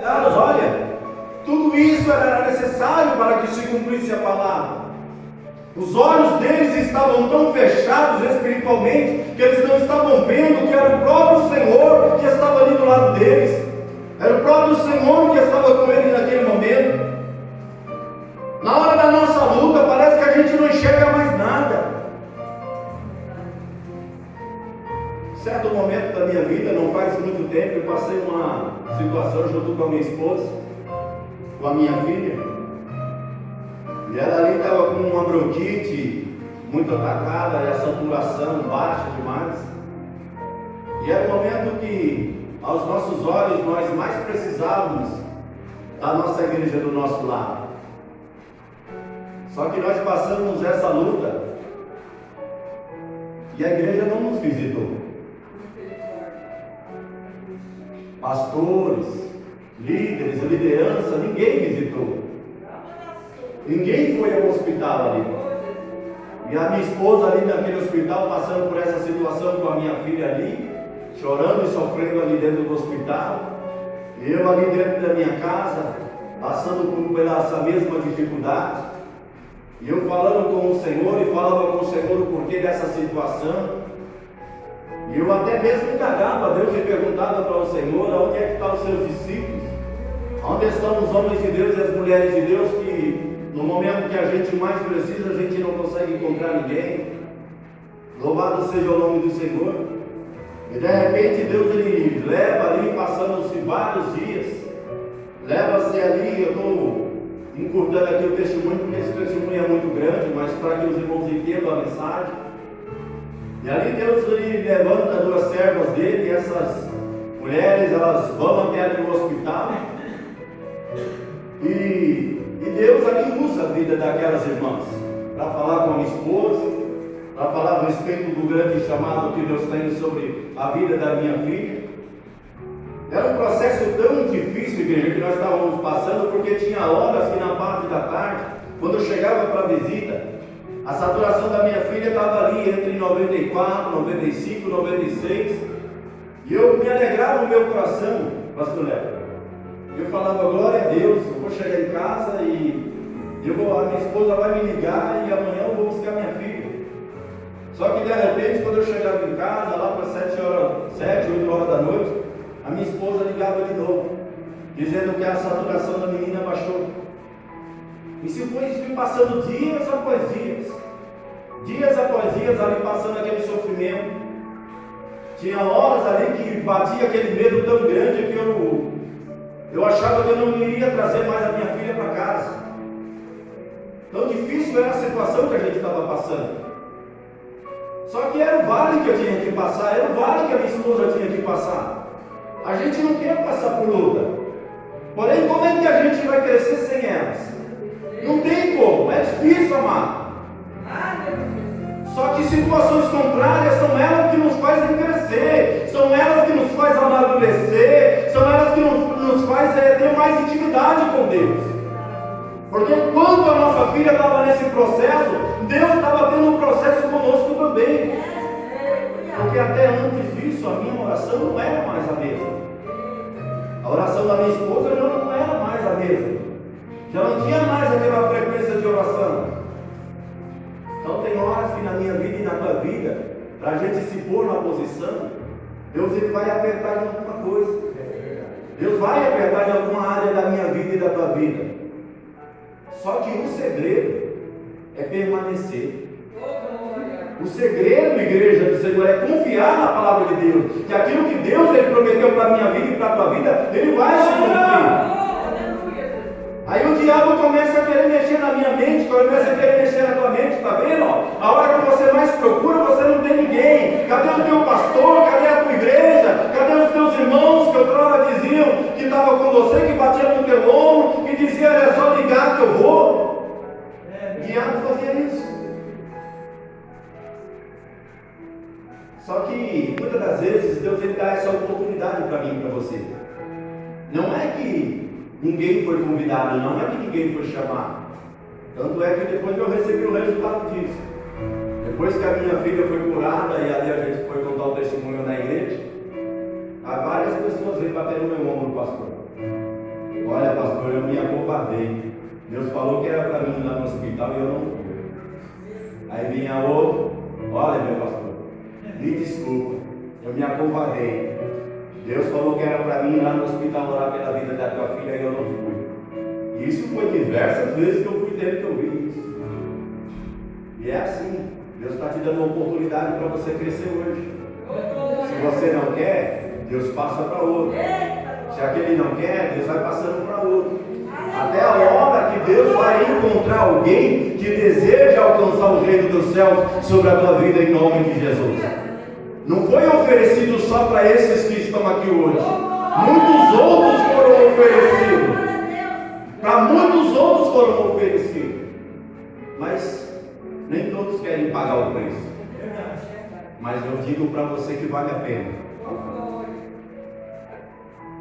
Carlos, olha, tudo isso era necessário para que se cumprisse a palavra. Os olhos deles estavam tão fechados espiritualmente que eles não estavam vendo que era o próprio Senhor que estava ali do lado deles. Era o próprio Senhor que estava com eles naquele momento. Na hora da nossa luta parece que a gente não enxerga mais nada. Certo momento da minha vida, não faz muito tempo, eu passei uma situação junto com a minha esposa, com a minha filha. E ela ali estava com uma bronquite muito atacada, e a saturação baixa demais. E era o momento que, aos nossos olhos, nós mais precisávamos da nossa igreja do nosso lado. Só que nós passamos essa luta e a igreja não nos visitou. Pastores, líderes, liderança, ninguém visitou. Ninguém foi ao hospital ali. E a minha esposa ali naquele hospital, passando por essa situação com a minha filha ali, chorando e sofrendo ali dentro do hospital. E eu ali dentro da minha casa, passando por essa mesma dificuldade. E eu falando com o Senhor e falava com o Senhor o porquê dessa situação. E eu até mesmo indagava a Deus e perguntava para o Senhor, onde é que estão os seus discípulos? Onde estão os homens de Deus e as mulheres de Deus que no momento que a gente mais precisa, a gente não consegue encontrar ninguém? Louvado seja o nome do Senhor. E de repente Deus ele leva ali, passando-se vários dias, leva-se ali, eu estou encurtando aqui o testemunho, porque esse testemunho é muito grande, mas para que os irmãos entendam a mensagem. E ali Deus ele levanta duas servas dele, e essas mulheres, elas vão até ali no hospital, e Deus ali usa a vida daquelas irmãs, para falar com a minha esposa, para falar a respeito do grande chamado que Deus tem sobre a vida da minha filha. Era um processo tão difícil, igreja, que nós estávamos passando, porque tinha horas que na parte da tarde, quando eu chegava para a visita, a saturação da minha filha estava ali entre 94, 95, 96, e eu me alegrava no meu coração, pastor Léo. Eu falava, glória a Deus, eu vou chegar em casa e a minha esposa vai me ligar e amanhã eu vou buscar minha filha. Só que de repente, quando eu chegava em casa, lá para 7, 8 horas da noite, a minha esposa ligava de novo, dizendo que a saturação da menina baixou. E se foi isso passando dias após dias ali passando aquele sofrimento. Tinha horas ali que batia aquele medo tão grande que eu achava que eu não iria trazer mais a minha filha para casa. Tão difícil era a situação que a gente estava passando. Só que era o vale que eu tinha que passar, era o vale que a minha esposa tinha que passar. A gente não quer passar por luta. Porém, como é que a gente vai crescer sem elas? Não tem como, é difícil, amado. Só que situações contrárias são elas que nos fazem crescer, são elas que nos fazem amadurecer, são elas que nos fazem ter mais intimidade com Deus. Porque quando a nossa filha estava nesse processo, Deus estava tendo um processo conosco também. Porque até antes disso, a minha oração não era mais a mesma. A oração da minha esposa já não era mais a mesma. Já não tinha mais aquela frequência de oração. Então tem horas que na minha vida e na tua vida, para a gente se pôr na posição, Deus ele vai apertar em alguma coisa. Deus vai apertar em alguma área da minha vida e da tua vida. Só que o segredo é permanecer. O segredo, igreja do Senhor, é confiar na palavra de Deus. Que aquilo que Deus ele prometeu para a minha vida e para a tua vida, Ele vai se cumprir. Aí o diabo começa a querer mexer na minha mente, começa a querer mexer na tua mente, tá vendo? A hora que você mais procura, você não tem ninguém. Cadê o teu pastor? Cadê a tua igreja? Cadê os teus irmãos que outrora diziam que estavam com você, que batiam no teu ombro, que diziam, é só ligar que eu vou? O diabo fazia isso. Só que muitas das vezes Deus ele dá essa oportunidade para mim e para você. Não é que ninguém foi convidado, não é que ninguém foi chamado. Tanto é que depois eu recebi o resultado disso. Depois que a minha filha foi curada e ali a gente foi contar o testemunho na igreja, várias pessoas veio bater no meu ombro, pastor. Olha, pastor, eu me acovardei. Deus falou que era para mim ir lá no hospital e eu não fui. Aí vinha outro, olha, meu pastor, me desculpa, eu me acovardei. Deus falou que era para mim ir lá no hospital orar pela vida da tua filha e eu não fui. E isso foi diversas vezes que eu fui ter que ouvir isso. E é assim, Deus está te dando uma oportunidade para você crescer hoje. Se você não quer, Deus passa para outro. Se aquele não quer, Deus vai passando para outro. Até a hora que Deus vai encontrar alguém que deseja alcançar o reino dos céus sobre a tua vida em nome de Jesus. Não foi oferecido só para esses que estão aqui hoje. Muitos outros foram oferecidos. Para muitos outros foram oferecidos. Mas nem todos querem pagar o preço. Mas eu digo para você que vale a pena.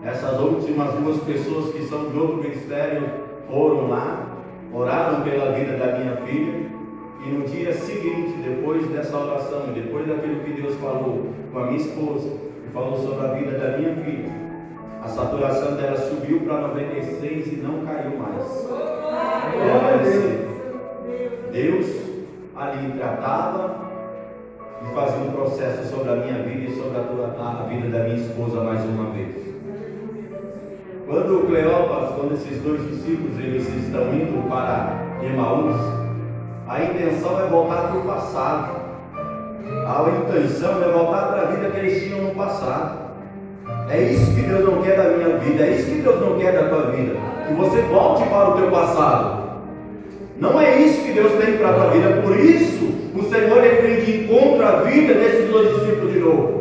Essas últimas duas pessoas que são de outro ministério foram lá, oraram pela vida da minha filha, e no dia seguinte, depois dessa oração, depois daquilo que Deus falou com a minha esposa, e falou sobre a vida da minha filha, a saturação dela subiu para 96 e não caiu mais. Deus ali tratava e fazia um processo sobre a minha vida e sobre a vida da minha esposa mais uma vez. Quando o Cleópas, quando esses dois discípulos eles estão indo para Emaús, a intenção é voltar para o passado. A intenção é voltar para a vida que eles tinham no passado. É isso que Deus não quer da minha vida, é isso que Deus não quer da tua vida. Que você volte para o teu passado. Não é isso que Deus tem para a tua vida. Por isso, o Senhor ele vem de encontro à vida desses dois discípulos de novo.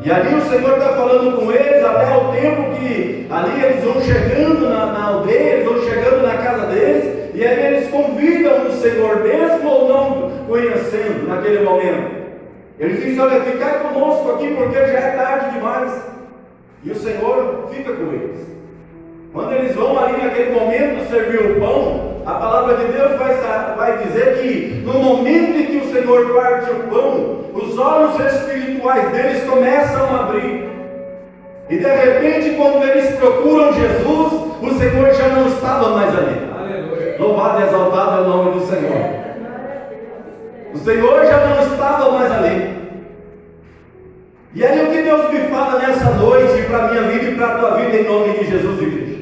E ali o Senhor está falando com eles até o tempo que ali eles vão chegando na aldeia, eles vão chegando na casa deles, e aí eles convidam o Senhor, mesmo ou não conhecendo naquele momento. Eles dizem, olha, ficar conosco aqui porque já é tarde demais. E o Senhor fica com eles. Quando eles vão ali naquele momento servir o pão, a palavra de Deus vai dizer que no momento em que o Senhor parte o pão, os olhos espirituais deles começam a abrir. E de repente, quando eles procuram Jesus, o Senhor já não estava mais ali. Aleluia. Louvado e exaltado é o nome do Senhor. O Senhor já não estava mais ali. E aí o que Deus me fala nessa noite para a minha vida e para a tua vida em nome de Jesus, igreja?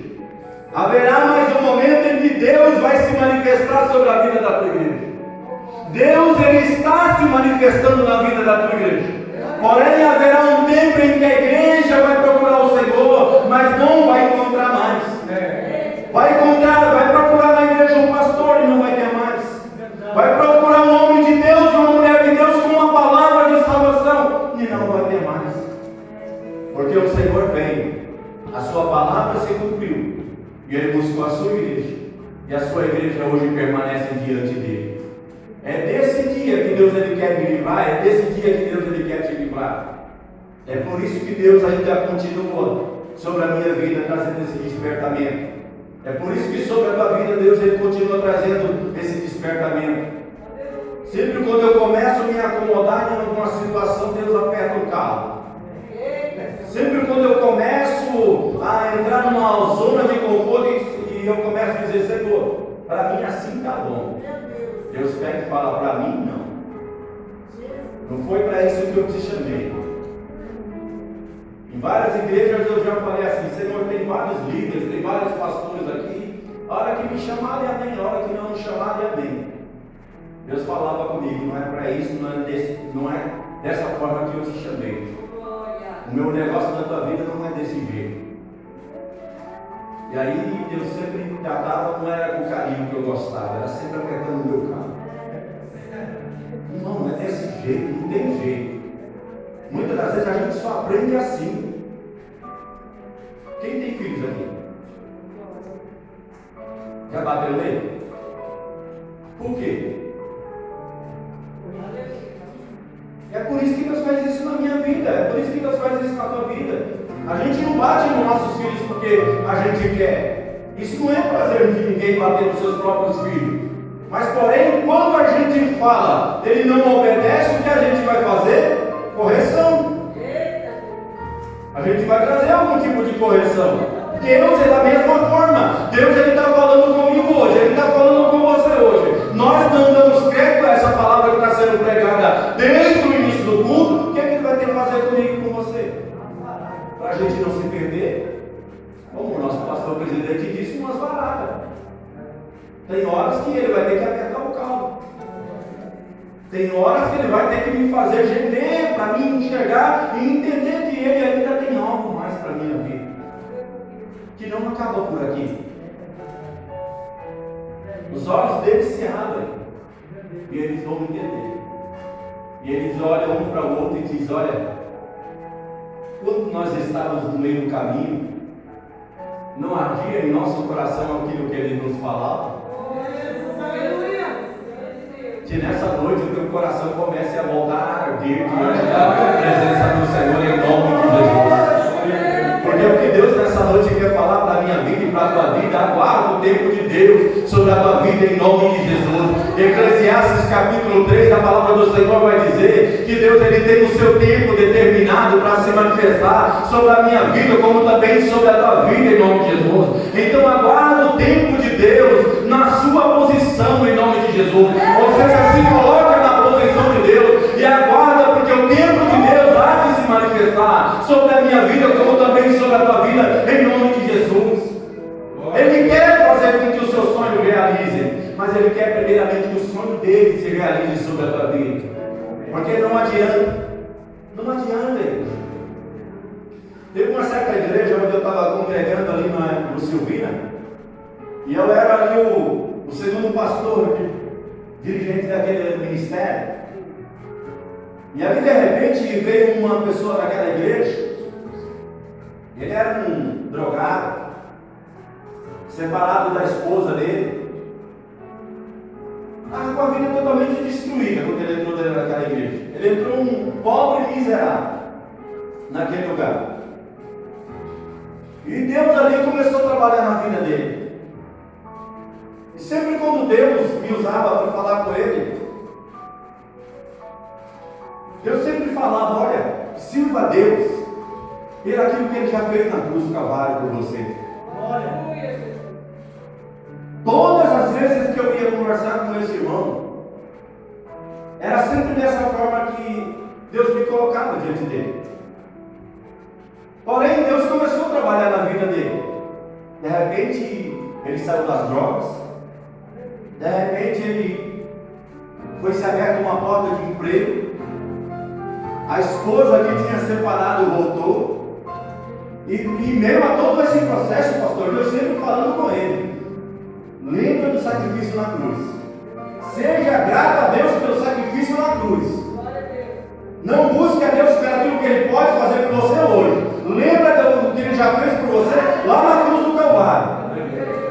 Haverá mais um momento em que Deus vai se manifestar sobre a vida da tua igreja. Deus ele está se manifestando na vida da tua igreja. Porém haverá um tempo em que a igreja vai procurar o Senhor, mas não vai encontrar mais. Vai procurar na igreja um pastor e não vai ter mais. Vai procurar um homem de Deus, uma mulher de Deus com uma palavra de salvação e não vai ter mais. Porque o Senhor vem, a sua palavra se cumpriu. E ele buscou a sua igreja. E a sua igreja hoje permanece diante dele. É desse dia que Deus ele quer me livrar. É desse dia que Deus ele quer te livrar. É por isso que Deus ainda continua sobre a minha vida trazendo esse despertamento. É por isso que sobre a tua vida Deus ele continua trazendo esse despertamento. Sempre quando eu começo a me acomodar em alguma situação, Deus aperta o carro. Sempre quando eu começo a entrar numa zona de conforto e eu começo a dizer, Senhor, para mim assim está bom. Deus pega e fala, para mim não. Não foi para isso que eu te chamei. Em várias igrejas eu já falei assim, Senhor, tem vários líderes, tem vários pastores aqui. A hora que me chamarem, amém. A hora que não me chamarem, amém. Deus falava comigo, não é para isso, não é dessa forma que eu te chamei. O meu negócio na tua vida não é desse jeito. E aí Deus sempre me tratava, não era com carinho que eu gostava, era sempre apertando o meu carro. Não é desse jeito, não tem jeito. Muitas das vezes a gente só aprende assim. Quem tem filhos aqui? Já bateu nele? Por quê? É por isso que Deus faz isso na minha vida, é por isso que Deus faz isso na tua vida. A gente não bate nos nossos filhos porque a gente quer. Isso não é prazer de ninguém bater nos seus próprios filhos. Mas porém, quando a gente fala, ele não obedece, o que a gente vai fazer? Correção. A gente vai trazer algum tipo de correção. Deus é da mesma forma. Deus está falando comigo hoje, Ele está falando com você hoje. Nós não damos crédito a essa palavra que está sendo pregada desde o início do culto. O que é que Ele vai ter que fazer comigo e com você? Para a gente não se perder, como o nosso pastor presidente disse, umas baratas. Tem horas que Ele vai ter que apertar o caldo. Tem horas que Ele vai ter que me fazer gemer para me enxergar e entender que Ele ainda tem algo mais para a minha vida, que não acaba por aqui. Os olhos deles se abrem e eles vão entender. E eles olham um para o outro e dizem: olha, quando nós estávamos no meio do caminho, não ardia em nosso coração aquilo que Ele nos falava? Que nessa noite o teu coração comece a voltar a arder diante da presença do Senhor, em nome de Jesus. Porque o que Deus nessa noite quer falar para a minha vida e para a tua vida, aguarda o tempo de Deus sobre a tua vida, em nome de Jesus. Eclesiastes capítulo 3, a palavra do Senhor vai dizer que Deus Ele tem o seu tempo determinado para se manifestar sobre a minha vida, como também sobre a tua vida, em nome de Jesus. Então aguarda o tempo de Deus na sua posição, em nome de Jesus. Ou seja, se coloca na posição de Deus e aguarda, porque o tempo de Deus há de se manifestar sobre a minha vida, como também sobre a tua vida, em nome de Jesus. Ele quer fazer com que o seu sonho realize, mas Ele quer primeiramente que o sonho dele se realize sobre a tua vida. Porque não adianta, irmão. Teve uma certa igreja onde eu estava congregando ali no Silvina, e eu era ali o segundo pastor, dirigente daquele ministério. E ali de repente veio uma pessoa daquela igreja. Ele era um drogado, separado da esposa dele, estava com a vida totalmente destruída quando ele entrou dentro daquela igreja. Ele entrou um pobre e miserável naquele lugar. E Deus ali começou a trabalhar na vida dele. E sempre quando Deus me usava para falar com ele, Deus sempre falava: olha, sirva a Deus por aquilo que Ele já fez na cruz do Calvário por você. Olha, todas as vezes que eu ia conversar com esse irmão, era sempre dessa forma que Deus me colocava diante dele. Porém, Deus começou a trabalhar na vida dele. De repente, ele saiu das drogas. De repente, ele foi se aberta uma porta de emprego. A esposa que tinha separado voltou. E meio a todo esse processo, pastor, eu sempre falando com ele: lembra do sacrifício na cruz. Seja grato a Deus pelo sacrifício na cruz. Não busque a Deus pelo aquilo que Ele pode fazer por você hoje. Lembra do que Ele já fez por você lá na cruz do Calvário.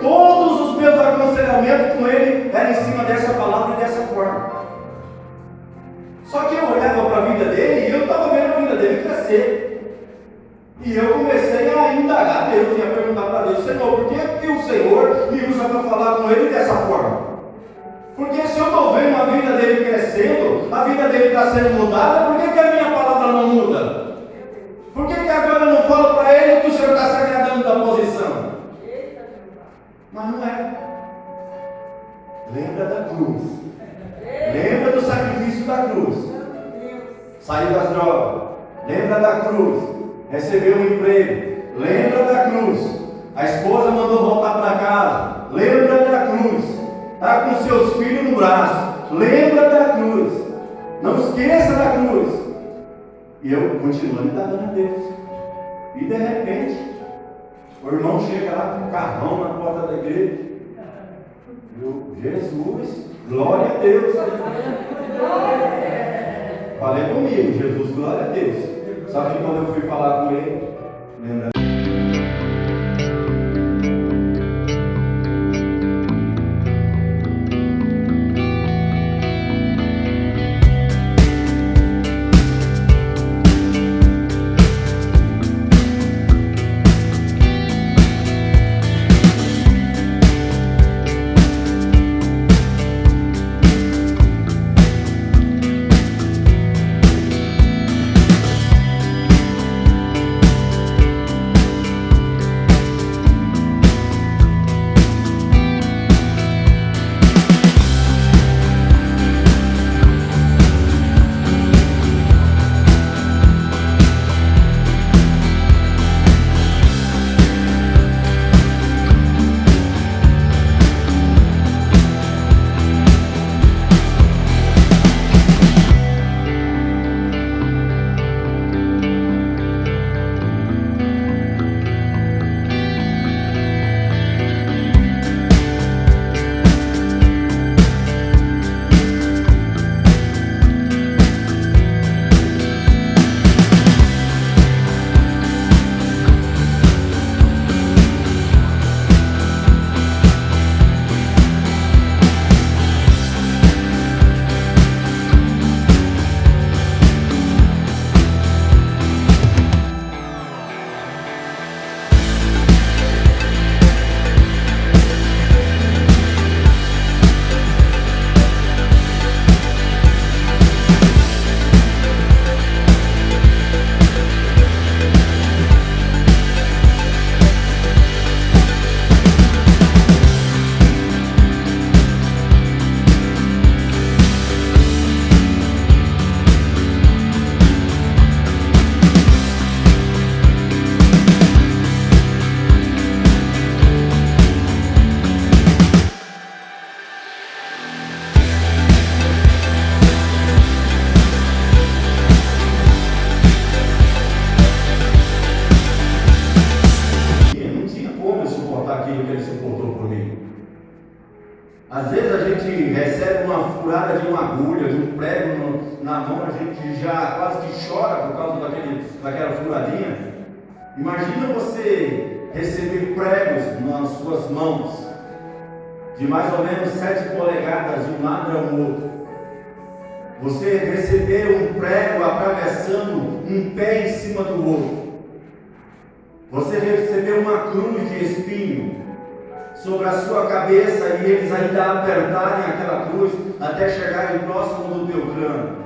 Todos os meus aconselhamentos com Ele eram em cima dessa palavra e dessa forma. Só que eu olhava para a vida dele e eu estava vendo a vida dele crescer. E eu comecei a indagar a Deus e a perguntar para Deus: Senhor, por que o Senhor me usa para falar com Ele dessa forma? Porque se eu estou vendo a vida dele crescendo, a vida dele está sendo mudada, por que a minha palavra não muda? Por que agora eu não falo para ele que o Senhor está se agradando da posição? Mas não é. Lembra da cruz. Lembra do sacrifício da cruz. Saiu das drogas. Lembra da cruz. Recebeu um emprego. Lembra da cruz. A esposa mandou voltar para casa. Lembra da cruz. Está com seus filhos no braço. Lembra da cruz. Não esqueça da cruz. E eu continuo dando a Deus. E de repente, o irmão chega lá com um carrão na porta da igreja. Jesus, glória a Deus. Falei comigo: Jesus, glória a Deus. Só que quando eu fui falar com ele, lembra? aquilo que Ele suportou por mim. Às vezes a gente recebe uma furada de uma agulha, de um prego na mão, a gente já quase que chora por causa daquela furadinha. Imagina você receber pregos nas suas mãos, de mais ou menos 7 polegadas de um lado ao outro. Você receber um prego atravessando um pé em cima do outro. Você receber uma cruz de espinho sobre a sua cabeça e eles ainda apertarem aquela cruz até chegarem próximo do teu crânio.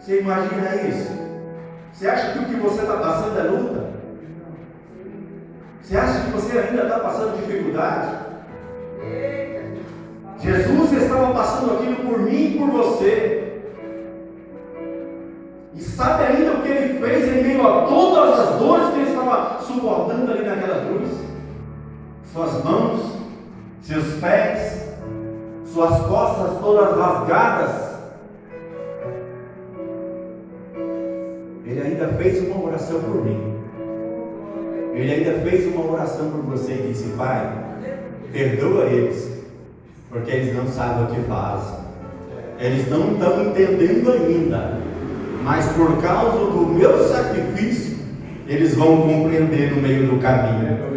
Você imagina isso? Você acha que o que você está passando é luta? Você acha que você ainda está passando dificuldade? Jesus estava passando aquilo por mim e por você. E sabe ainda o que Ele fez em meio a todas as dores que Ele estava suportando ali naquela cruz? Suas mãos, seus pés, suas costas todas rasgadas. Ele ainda fez uma oração por mim. Ele ainda fez uma oração por você e disse: Pai, perdoa eles, porque eles não sabem o que fazem. Eles não estão entendendo ainda, mas por causa do meu sacrifício, eles vão compreender no meio do caminho.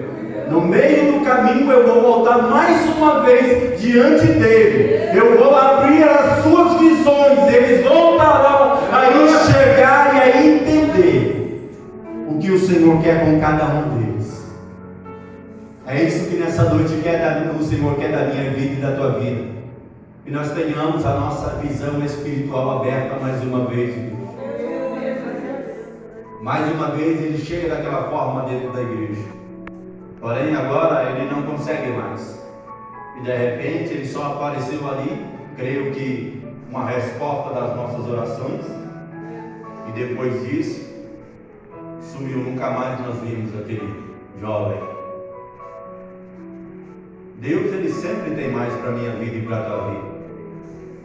No meio do caminho eu vou voltar mais uma vez diante dele. Eu vou abrir as suas visões. Eles voltarão a enxergar e a entender o que o Senhor quer com cada um deles. É isso que nessa noite o Senhor quer da minha vida e da tua vida. Que nós tenhamos a nossa visão espiritual aberta mais uma vez. Mais uma vez Ele chega daquela forma dentro da igreja. Porém agora Ele não consegue mais. E de repente Ele só apareceu ali, creio que uma resposta das nossas orações. E depois disso, sumiu, nunca mais nós vimos aquele jovem. Deus, Ele sempre tem mais para a minha vida e para a tua vida.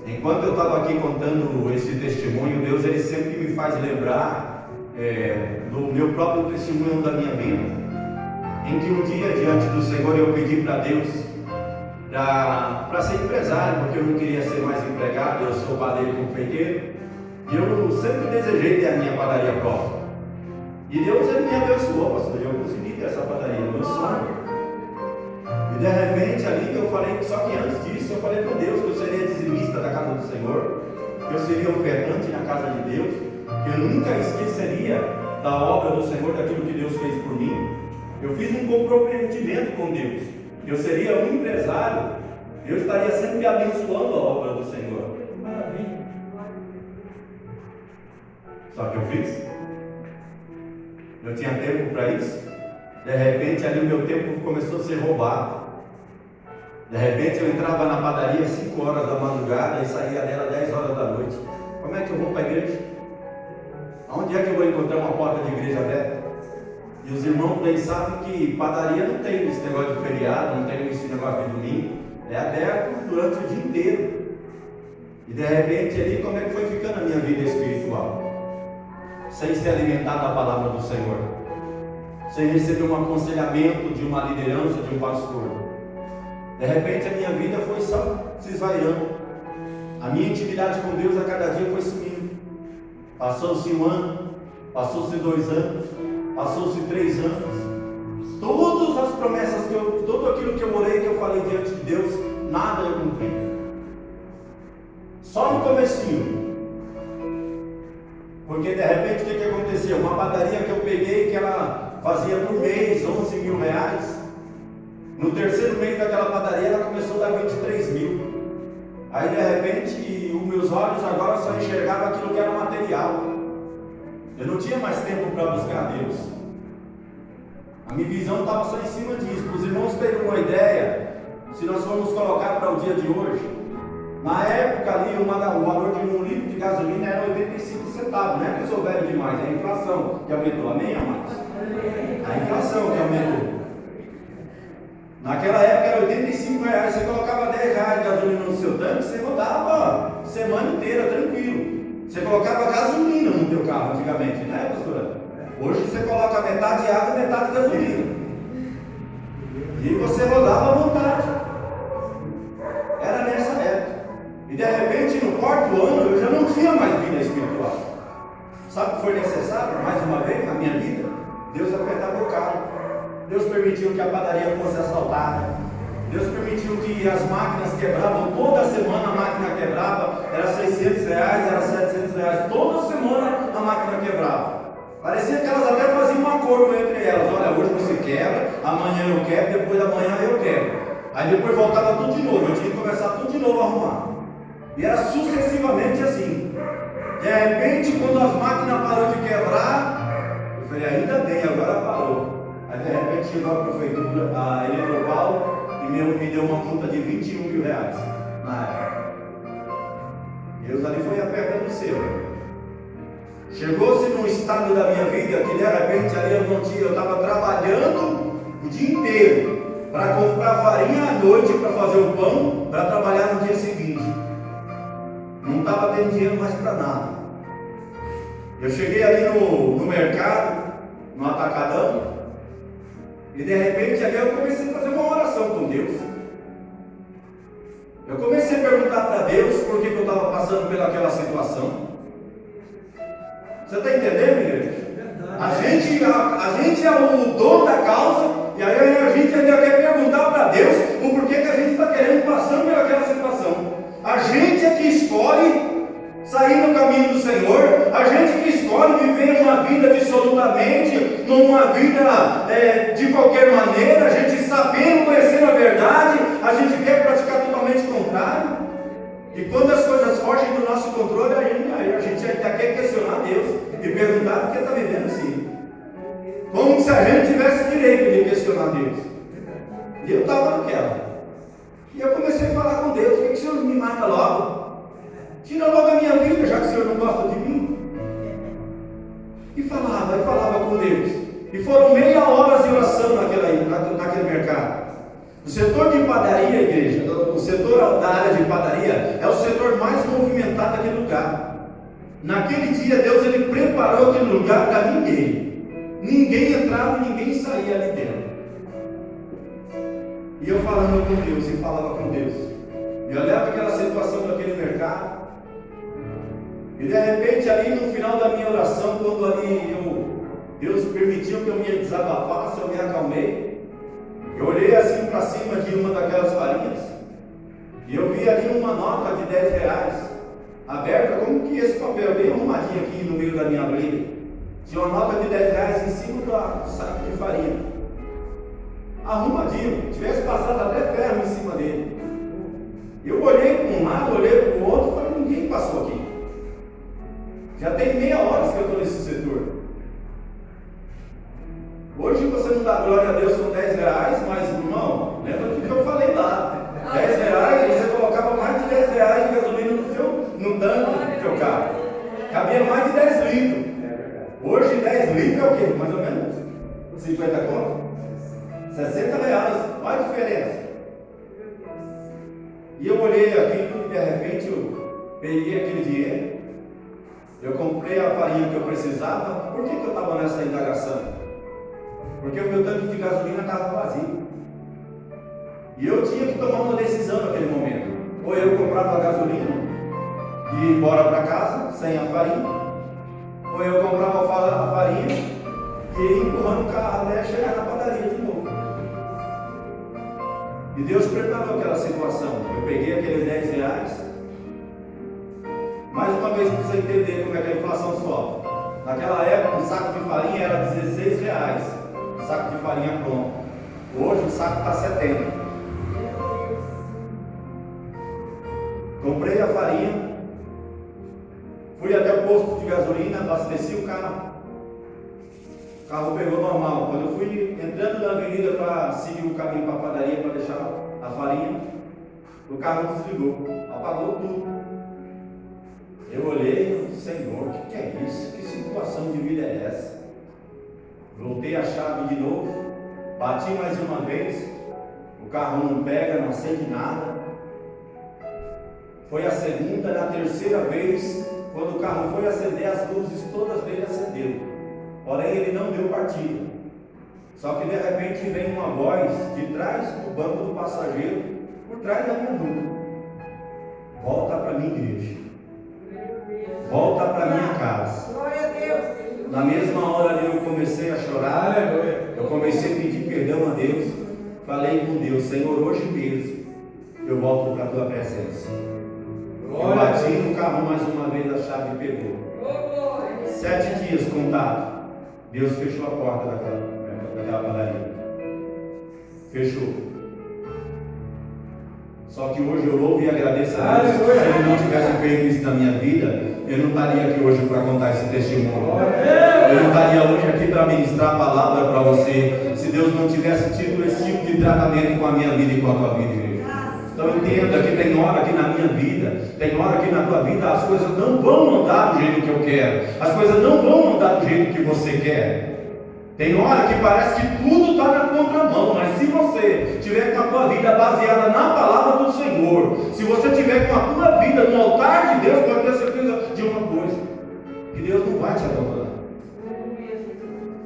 Enquanto eu estava aqui contando esse testemunho, Deus, Ele sempre me faz lembrar do meu próprio testemunho da minha vida. Em que um dia, diante do Senhor, eu pedi para Deus para ser empresário, porque eu não queria ser mais empregado. Eu sou padeiro e confeiteiro, e eu sempre desejei ter a minha padaria própria. E Deus, Ele me abençoou, pastor, e eu consegui ter essa padaria, meu sonho. E de repente ali eu falei, só que antes disso eu falei para Deus que eu seria dizimista da casa do Senhor, que eu seria ofertante na casa de Deus, que eu nunca esqueceria da obra do Senhor, daquilo que Deus fez por mim. Eu fiz um comprometimento com Deus. Eu seria um empresário. Eu estaria sempre abençoando a obra do Senhor. Maravilha. Só que eu fiz. Eu tinha tempo para isso. De repente ali o meu tempo começou a ser roubado. De repente eu entrava na padaria às 5 horas da madrugada e saía dela às 10 horas da noite. Como é que eu vou para a igreja? Aonde é que eu vou encontrar uma porta de igreja aberta? E os irmãos daí sabem que padaria não tem esse negócio de feriado, não tem esse negócio de domingo, é aberto durante o dia inteiro. E de repente ali, como é que foi ficando a minha vida espiritual? Sem ser alimentado da palavra do Senhor, sem receber um aconselhamento de uma liderança, de um pastor. De repente a minha vida foi só se esvairando. A minha intimidade com Deus a cada dia foi sumindo. Passou-se 1 ano, passou-se 2 anos, passou-se 3 anos. Todas as promessas tudo aquilo que eu orei, que eu falei diante de Deus, nada eu cumpri. Só no comecinho. Porque de repente o que aconteceu? Uma padaria que eu peguei, que ela fazia por mês 11 mil reais. No terceiro mês daquela padaria ela começou a dar 23 mil. Aí de repente os meus olhos agora só enxergavam aquilo que era material. Eu não tinha mais tempo para buscar Deus. A minha visão estava só em cima disso. Para os irmãos terem uma ideia, se nós formos colocar para o dia de hoje, na época ali o valor de 1 litro de gasolina era 85 centavos. Não é que eu sou velho demais, é a inflação que aumentou. Amém, amados? A inflação que aumentou. Naquela época era 85 reais. Você colocava 10 reais de gasolina no seu tanque, você rodava a semana inteira tranquilo. Você colocava gasolina no teu carro antigamente, né, pastora? Hoje você coloca metade água e metade gasolina. E você rodava à vontade. Era nessa época. E de repente, no quarto ano, eu já não tinha mais vida espiritual. Sabe o que foi necessário, mais uma vez, na minha vida? Deus apertar meu carro. Deus permitiu que a padaria fosse assaltada. Deus permitiu que as máquinas quebravam. Toda semana a máquina quebrava. Era R$600, era R$700. Toda semana a máquina quebrava. Parecia que elas até faziam um acordo entre elas. Olha, hoje você quebra, amanhã eu quebro, depois da manhã eu quebro. Aí depois voltava tudo de novo. Eu tinha que começar tudo de novo a arrumar. E era sucessivamente assim. De repente, quando as máquinas pararam de quebrar, eu falei, ainda bem, agora parou. Aí de repente chegou a prefeitura, a Eletropaulo, e mesmo me deu uma multa de R$21 mil na época. Deus ali foi apertando o seu. Chegou-se num estado da minha vida que de repente ali eu estava trabalhando o dia inteiro para comprar farinha à noite para fazer o pão, para trabalhar no dia seguinte. Não estava tendo dinheiro mais para nada. Eu cheguei ali no mercado, no atacadão, e de repente ali eu comecei a fazer uma oração com Deus. Eu comecei a perguntar para Deus por que eu estava passando pelaquela situação. Você está entendendo, igreja? A gente é o dono da causa, e aí a gente ainda quer perguntar para Deus o porquê que a gente está querendo passando pelaquela situação. A gente é que escolhe sair no caminho do Senhor, a gente que escolhe viver uma vida dissolutamente, numa vida de qualquer maneira, a gente sabendo, conhecendo a verdade, a gente quer praticar totalmente contrário. E quando as coisas fogem do nosso controle, a gente ainda quer questionar Deus e perguntar por que está vivendo assim. Como se a gente tivesse direito de questionar Deus. E eu estava naquela. E eu comecei a falar com Deus, por que o Senhor não me mata logo? Tira logo a minha vida, já que o Senhor não gosta de mim. E falava com Deus. E foram meia hora de oração naquele mercado. O setor de padaria, igreja, o setor da área de padaria é o setor mais movimentado daquele lugar. Naquele dia, Deus ele preparou aquele lugar para ninguém. Ninguém entrava e ninguém saía ali dentro. E eu falando com Deus e falava com Deus. E olhava aquela situação daquele mercado. E de repente ali no final da minha oração, quando ali Deus permitiu que eu me desabafasse, eu me acalmei. Eu olhei assim para cima de uma daquelas farinhas. E eu vi ali uma nota de R$10 aberta, como que esse papel bem arrumadinho aqui no meio da minha briga. Tinha uma nota de R$10 em cima do saco de farinha. Arrumadinho, tivesse passado até ferro em cima dele. Eu olhei para um lado, olhei para o outro e falei, ninguém passou aqui. Já tem meia hora que eu estou nesse setor. Hoje você não dá glória a Deus com R$10, mas irmão, lembra do que eu falei lá? R$10, você colocava mais de R$10 de gasolina no tanque do seu carro. Cabia mais de 10 litros. Hoje 10 litros é o quê? Mais ou menos 50 conto? R$60. Olha a diferença. E eu olhei aquilo e de repente eu peguei aquele dinheiro. Eu comprei a farinha que eu precisava. Por que eu estava nessa indagação? Porque o meu tanque de gasolina estava vazio. E eu tinha que tomar uma decisão naquele momento. Ou eu comprava a gasolina e ia embora para casa sem a farinha, ou eu comprava a farinha e ia empurrando o carro até chegar na padaria de novo. E Deus preparou aquela situação. Eu peguei aqueles R$10. Mais uma vez para você entender como é que a inflação sobe. Naquela época um saco de farinha era R$16. Um saco de farinha pronto. Hoje o saco está R$70. Comprei a farinha, fui até o posto de gasolina, abasteci o carro. O carro pegou normal. Quando eu fui entrando na avenida para seguir o caminho para a padaria para deixar a farinha, o carro desligou, apagou tudo. Eu olhei e falei, Senhor, o que é isso? Que situação de vida é essa? Voltei a chave de novo, bati mais uma vez, o carro não pega, não acende nada. Foi a segunda, na terceira vez, quando o carro foi acender, as luzes todas dele acenderam. Porém, ele não deu partida. Só que de repente vem uma voz de trás do banco do passageiro, por trás da minha nuca: volta para a minha igreja, volta para a minha casa. Glória a Deus. Na mesma hora ali eu comecei a chorar, eu comecei a pedir perdão a Deus. Falei com Deus: Senhor, hoje mesmo eu volto para a tua presença. Eu bati no carro mais uma vez, a chave pegou. 7 dias contado, Deus fechou a porta daquela padaria. Fechou. Só que hoje eu louvo e agradeço a Deus. Se Ele não tivesse feito isso na minha vida, eu não estaria aqui hoje para contar esse testemunho. Eu não estaria hoje aqui para ministrar a palavra para você, se Deus não tivesse tido esse tipo de tratamento com a minha vida e com a tua vida, igreja. Então entenda que tem hora que na minha vida, tem hora que na tua vida as coisas não vão andar do jeito que eu quero, as coisas não vão andar do jeito que você quer. Tem hora que parece que tudo está na contramão, mas se você tiver com a tua vida baseada na palavra do Senhor, se você tiver com a tua vida no altar de Deus, pode ter certeza de uma coisa: que Deus não vai te abandonar.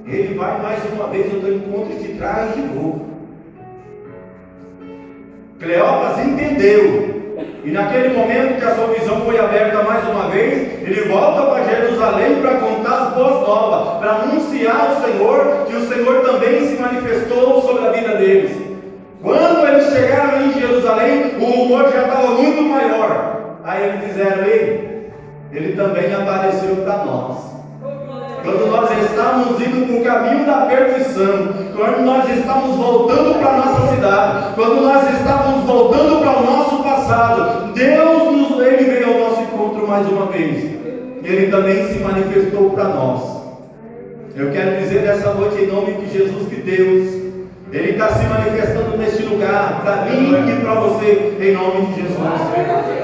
Ele vai mais uma vez ao teu encontro e te traz de novo. Cleopas entendeu, e naquele momento que a sua visão foi aberta mais uma vez, ele volta para Jerusalém para contar as boas novas, para anunciar ao Senhor que o Senhor também se manifestou sobre a vida deles. Quando eles chegaram em Jerusalém, o rumor já estava muito maior. Aí eles disseram: ei, ele também apareceu para nós. Quando nós estamos indo para o caminho da perdição, quando nós estamos voltando para a nossa cidade, quando nós estamos voltando para o nosso passado, Deus ele veio ao nosso encontro mais uma vez. E Ele também se manifestou para nós. Eu quero dizer nessa noite, em nome de Jesus, que Deus, Ele está se manifestando neste lugar, para mim e para você, em nome de Jesus.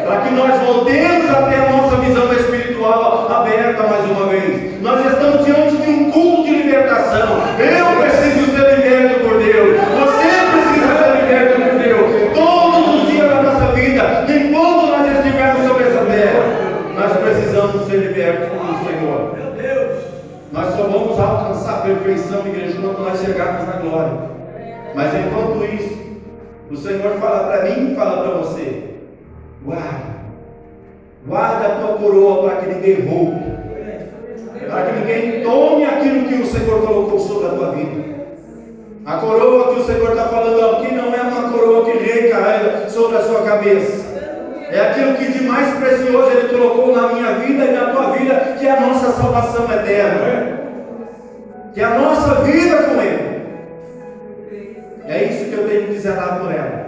Para que nós voltemos a ter a nossa visão espiritual aberta mais uma vez. Nós estamos diante de um culto de libertação. Eu preciso ser liberto por Deus. Você precisa ser liberto por Deus. Todos os dias da nossa vida, enquanto nós estivermos sobre essa terra, nós precisamos ser libertos pelo Senhor. Nós só vamos alcançar a perfeição, igreja, quando nós chegarmos na glória. Mas enquanto isso, o Senhor fala para mim e fala para você: guarda a tua coroa para que ninguém roube, para que ninguém tome aquilo que o Senhor colocou sobre a tua vida. A coroa que o Senhor está falando aqui não é uma coroa que recarrega sobre a sua cabeça. É aquilo que de mais precioso Ele colocou na minha vida e na tua vida, que é a nossa salvação eterna, que é a nossa vida com Ele. É isso que eu tenho que zelar por ela.